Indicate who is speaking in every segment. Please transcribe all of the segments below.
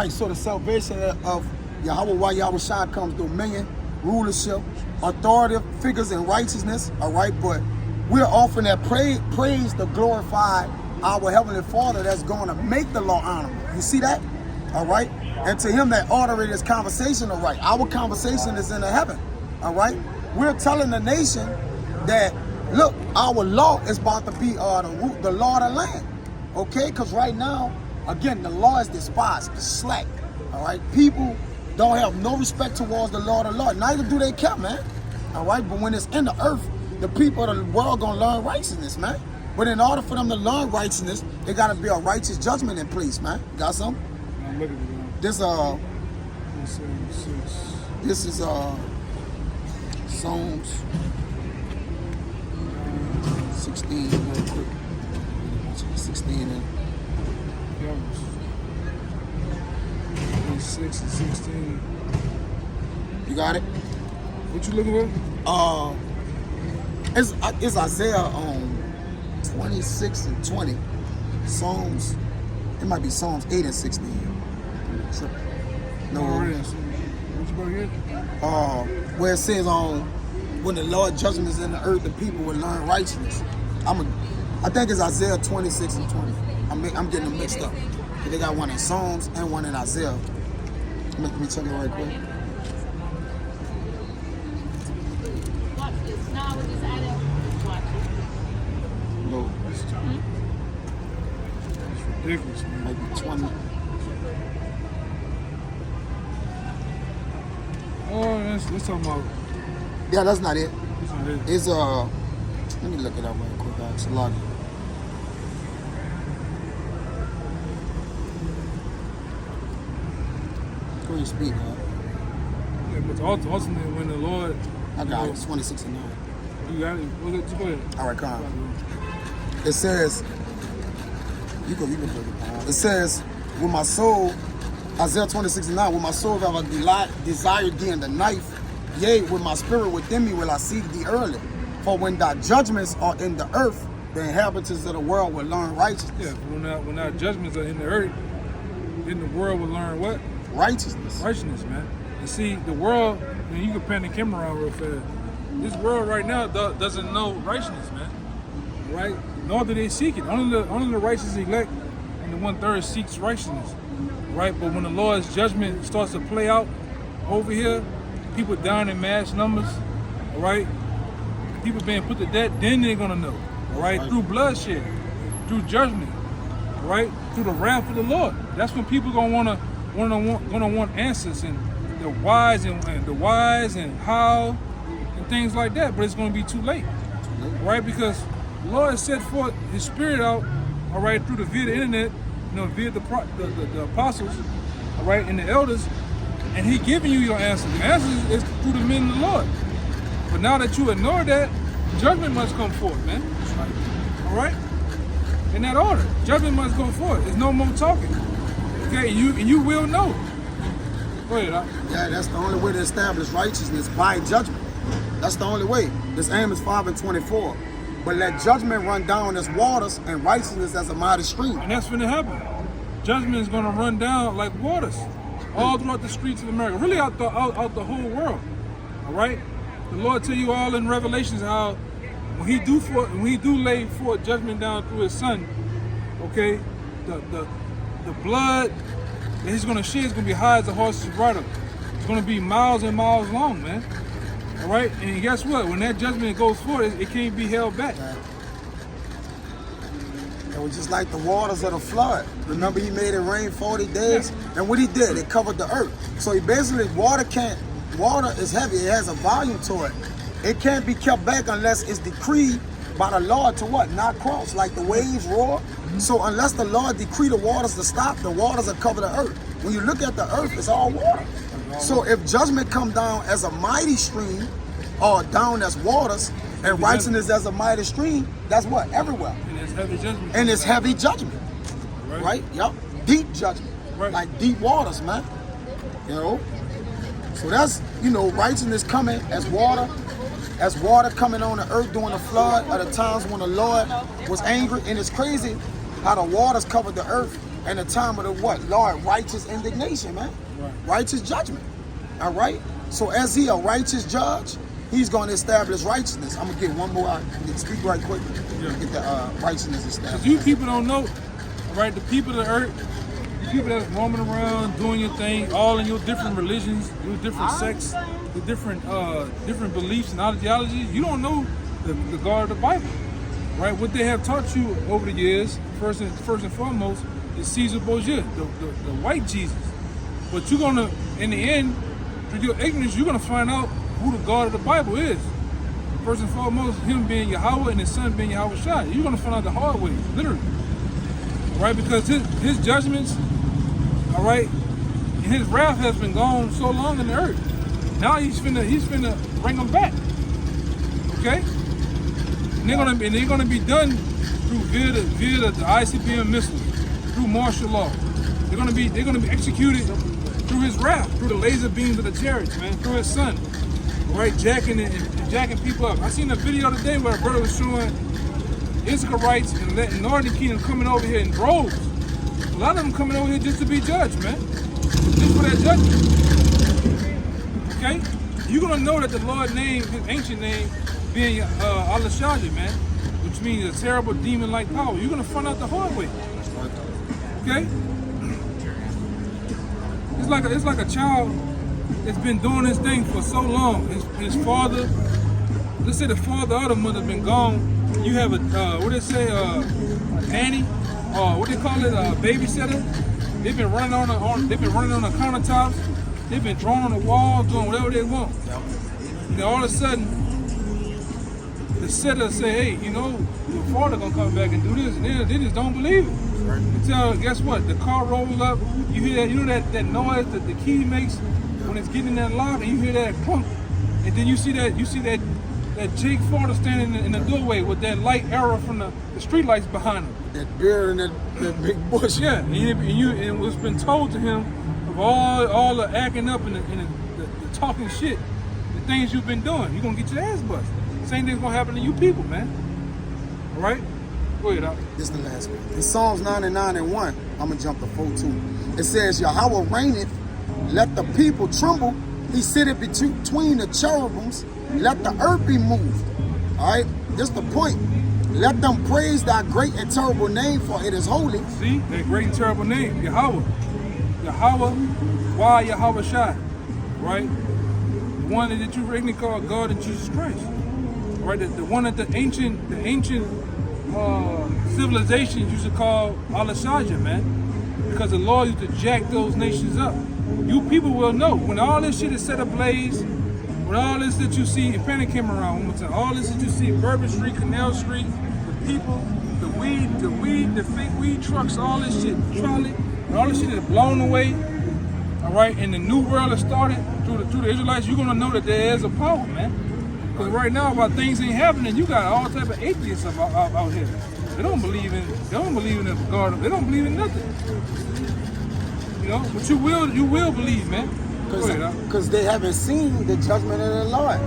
Speaker 1: Right, so the salvation of Yahawah Yahweh comes dominion, rulership, authority, figures, and righteousness. All right, but we're offering that praise to glorify our Heavenly Father that's going to make the law honorable. You see that? All right, and to Him that ordered this conversation, all right, our conversation is in the heaven. All right, we're telling the nation that, look, our law is about to be the law of the land. Okay, because right now, again, the law is despised, it's slack. All right, people don't have no respect towards the law of the Lord. Neither do they care, man. All right, but when it's in the earth, the people of the world gonna learn righteousness, man. But in order for them to learn righteousness, there gotta be a righteous judgment in place, man. You got something?
Speaker 2: I'm looking at it.
Speaker 1: This is Psalms 16 real quick. 16 and
Speaker 2: 6 and 16.
Speaker 1: you got it?
Speaker 2: What you looking for?
Speaker 1: It's Isaiah 26 and 20. Psalms, it might be Psalms 8 and 16. No,
Speaker 2: What you about here?
Speaker 1: where it says when the Lord judgment is in the earth, the people will learn righteousness. I think it's Isaiah 26 and 20. I'm getting them mixed up. They got one in Psalms and one in Isaiah. Let me check it right quick.
Speaker 3: Watch this. Now with this item, watch it.
Speaker 1: No,
Speaker 2: It's ridiculous, man.
Speaker 1: might be 20.
Speaker 2: Oh, let's talk about.
Speaker 1: Yeah, that's not it.
Speaker 2: This one is.
Speaker 1: It's let me look it up right quick. It's a lot. Go ahead, speak, man.
Speaker 2: Yeah, but ultimately, when the Lord,
Speaker 1: I got it. It's 26 and 9.
Speaker 2: you got it. Just go ahead.
Speaker 1: All right, come on. It says, you go. It says, with my soul, Isaiah 26 and 9, with my soul have I desired thee in the night, yea, with my spirit within me will I seek thee early. For when thy judgments are in the earth, the inhabitants of the world will learn righteousness.
Speaker 2: Yeah, when our judgments are in the earth, then the world will learn what?
Speaker 1: Righteousness.
Speaker 2: Righteousness, man. You see, the world, when you can pan the camera around real fast, this world right now doesn't know righteousness, man. Right? Nor do they seek it. Only the righteous elect and the 1/3 seeks righteousness. Right? But when the Lord's judgment starts to play out over here, people dying in mass numbers, all right? People being put to death, then they're gonna know. All right? Through bloodshed, through judgment, all right? Through the wrath of the Lord. That's when people gonna want answers, and the whys and how and things like that. But it's gonna be too late, all right? Because the Lord has set forth His Spirit out, all right, through via the internet, via the apostles, all right, and the elders, and He giving you your answers. The answers is through the men of the Lord. But now that you ignore that, judgment must come forth, man. All right? In that order, judgment must go forth. There's no more talking. Okay, and you will know. Go ahead, Doc.
Speaker 1: Yeah, that's the only way to establish righteousness, by judgment. That's the only way. This Amos 5 and 24. But let judgment run down as waters and righteousness as a mighty stream.
Speaker 2: And that's when it happens. Judgment is going to run down like waters all throughout the streets of America, really out the whole world. All right? The Lord tell you all in Revelations how when He do lay forth judgment down through His Son, okay, the blood that He's going to shed is going to be high as a horse's bridle. It's going to be miles and miles long, man. All right, and guess what? When that judgment goes forth, it can't be held back.
Speaker 1: It was just like the waters of the flood. Remember, He made it rain 40 days, and what He did, it covered the earth. So He basically, water is heavy. It has a volume to it. It can't be kept back unless it's decreed by the Lord to what? Not cross, like the waves roar. So unless the Lord decree the waters to stop, the waters will cover the earth. When you look at the earth, it's all water. So if judgment come down as a mighty stream, or down as waters, and righteousness as a mighty stream, that's what? Everywhere.
Speaker 2: And it's heavy judgment.
Speaker 1: And it's heavy judgment. Right? Yep. Deep judgment.
Speaker 2: Right.
Speaker 1: Like deep waters, man. You know? So that's, righteousness coming as water coming on the earth during the flood, at the times when the Lord was angry. And it's crazy how the waters covered the earth and the time of the what? Lord, righteous indignation, man.
Speaker 2: Right.
Speaker 1: Righteous judgment. All right? So as he a righteous judge, he's going to establish righteousness. I'm going to get one more. I can speak right quick.
Speaker 2: Yeah.
Speaker 1: Get the righteousness established.
Speaker 2: You people don't know, right? The people of the earth, the people that's roaming around doing your thing, all in your different religions, your different sects, the different beliefs and ideologies. You don't know the God of the Bible, right? What they have taught you over the years, first and foremost, is Caesar Borgia, the white Jesus. But you're gonna, in the end, through your ignorance, you're gonna find out who the God of the Bible is. First and foremost, him being Yahawah and his son being Yahawah. You're gonna find out the hard way, literally, right? Because his judgments, all right, and his wrath has been gone so long in the earth. Now he's finna bring them back, okay? And they're gonna be done through via the ICBM missiles, through martial law. They're gonna be executed through his wrath, through the laser beams of the chariots, man, through his son, right, jacking people up. I seen a video today where a brother was showing Israelites and the Northern Kingdom coming over here in droves. A lot of them coming over here just to be judged, man, just for that judgment. Okay, you're gonna know that the Lord name, his ancient name, being Al-Shaja, man, which means a terrible demon-like power. You're gonna find out the hard way. Okay? It's like a child that's been doing this thing for so long. His father, let's say the father or the mother been gone. You have a what they say, a nanny, or what they call it, a babysitter. They've been running on the countertops. They've been drawing on the walls, doing whatever they want. And then all of a sudden, the setter say, hey, you know, your father gonna come back and do this, and they just don't believe it. Until, guess what? The car rolls up, you hear that, you know that noise that the key makes when it's getting in that lock, and you hear that clunk, and then you see that Jake father standing in the doorway with that light arrow from the street lights behind him.
Speaker 1: That beard and that big bush.
Speaker 2: Yeah, and it was been told to him of all the acting up and the talking shit, the things you've been doing. You're gonna get your ass busted. Same thing's gonna happen to you people, man. All right? Go ahead, Doc.
Speaker 1: This is the last one. In Psalms 99:1, I'm gonna jump to 4:2. It says, Yahawah reigneth, let the people tremble. He sitteth between the cherubims. Let the earth be moved. All right? This is the point. Let them praise thy great and terrible name, for it is holy.
Speaker 2: See, that great and terrible name, Yahawah. Yahawah, why Yahawah Shai? Right? The one that you regularly call God and Jesus Christ. Right? The one that the ancient civilizations used to call Al-Shaja, man. Because the Lord used to jack those nations up. You people will know when all this shit is set ablaze, when all this that you see, if Penny came around one more time, all this that you see, Bourbon Street, Canal Street, the people, the weed, the fake weed trucks, all this shit, trolley, and all this shit is blown away. All right, and the new world has started through the Israelites. You're gonna know that there is a power, man. Because right now, while things ain't happening, you got all type of atheists out here. They don't believe in the God. They don't believe in nothing. You know, but you will believe, man.
Speaker 1: Because they haven't seen the judgment of the Lord.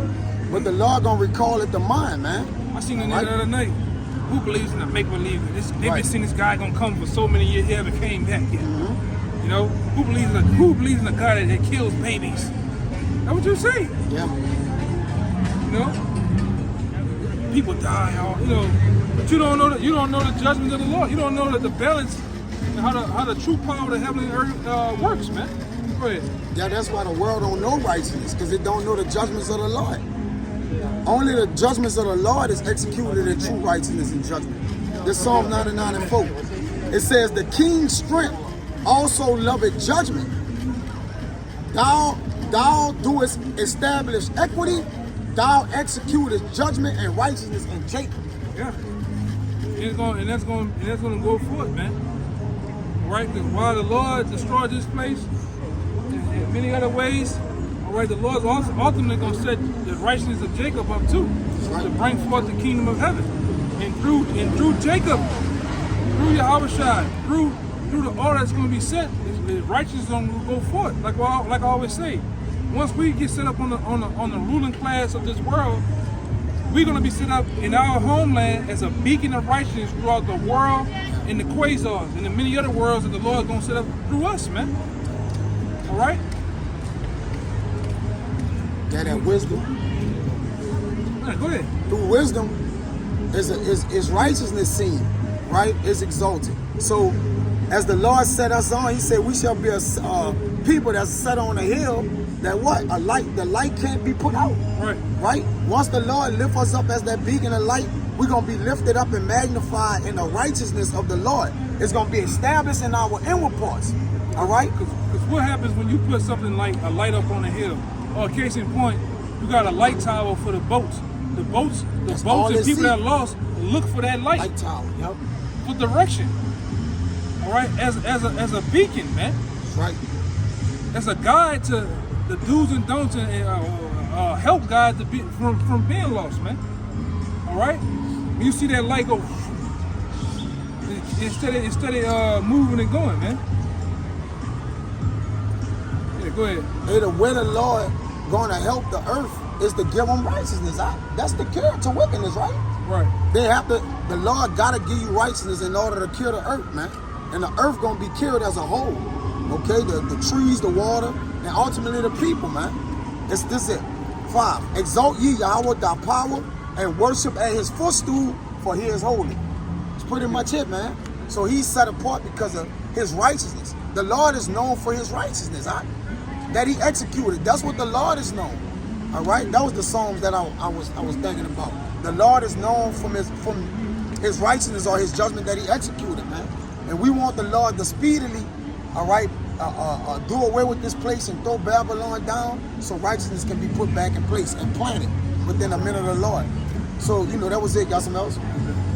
Speaker 1: But the Lord gonna recall it to mind, man.
Speaker 2: I seen the other night. Who believes in the make-believe? They've been seeing this guy gonna come for so many years, he haven't came back yet. You know, who believes in a guy that kills babies? That's what you say.
Speaker 1: Yeah.
Speaker 2: You know, people die, you know, but you don't know the judgment of the Lord. You don't know that the balance and how the true power of the heavenly earth works, man. Go ahead.
Speaker 1: Yeah, that's why the world don't know righteousness, because it don't know the judgments of the Lord. Only the judgments of the Lord is executed in true righteousness and judgment. This Psalm 99:4. It says, the king's strength also loveth judgment. Thou doest establish equity. Thou executest judgment and righteousness in Jacob.
Speaker 2: Yeah. And that's going to go forth, man. All right? Because while the Lord destroyed this place in many other ways, all right, the Lord's also ultimately going to set the righteousness of Jacob up too, to bring forth the kingdom of heaven. And through Jacob, through Yahawah Shai, through the order that's going to be set, the righteousness is going to go forth. Like I always say, once we get set up on the ruling class of this world, we're going to be set up in our homeland as a beacon of righteousness throughout the world and the quasars and the many other worlds that the Lord is going to set up through us, man. All right?
Speaker 1: Yeah, that wisdom.
Speaker 2: Man, go ahead.
Speaker 1: Through wisdom is righteousness seen, right? Is exalted. So as the Lord set us on, he said we shall be a people that's set on a hill that what? The light can't be put out.
Speaker 2: Right.
Speaker 1: Right? Once the Lord lift us up as that beacon of light, we're going to be lifted up and magnified in the righteousness of the Lord. It's going to be established in our inward parts. All right?
Speaker 2: Because what happens when you put something like a light up on a hill? Or case in point, you got a light tower for the boats. The boats and people that are lost look for that light.
Speaker 1: Light tower, yep.
Speaker 2: For direction. All right? As a beacon, man.
Speaker 1: That's right.
Speaker 2: As a guide to the do's and don'ts and help guide to be from being lost, man. All right? When you see that light go, instead of moving and going, man. Yeah, go ahead.
Speaker 1: Hey, the way the Lord going to help the earth is to give them righteousness. That's the cure to wickedness, right?
Speaker 2: Right.
Speaker 1: The Lord got to give you righteousness in order to cure the earth, man. And the earth going to be cured as a whole. Okay? The trees, the water, and ultimately the people, man. This it. 5. Exalt ye Yahawah thy power and worship at his footstool, for he is holy. It's pretty much it, man. So he's set apart because of his righteousness. The Lord is known for his righteousness, that he executed. That's what the Lord is known. All right? That was the Psalms that I was thinking about. The Lord is known from his righteousness or his judgment that he executed, man. And we want the Lord to speedily, all right, do away with this place and throw Babylon down so righteousness can be put back in place and planted within a minute of the Lord. So, that was it. Got something else?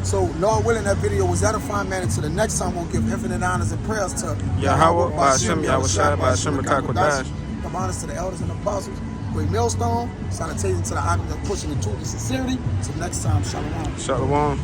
Speaker 1: So, Lord willing, that video was edifying, man. Until the next time, we'll give infinite honors and prayers to
Speaker 4: Yahawah, Ba'ashem, Yahushua, Ba'ashem, Rakakwadash.
Speaker 1: Give honors to the elders and apostles. Great millstone. Salutation to the items that pushing the truth and sincerity. Till next time, shalom.
Speaker 4: Shalom.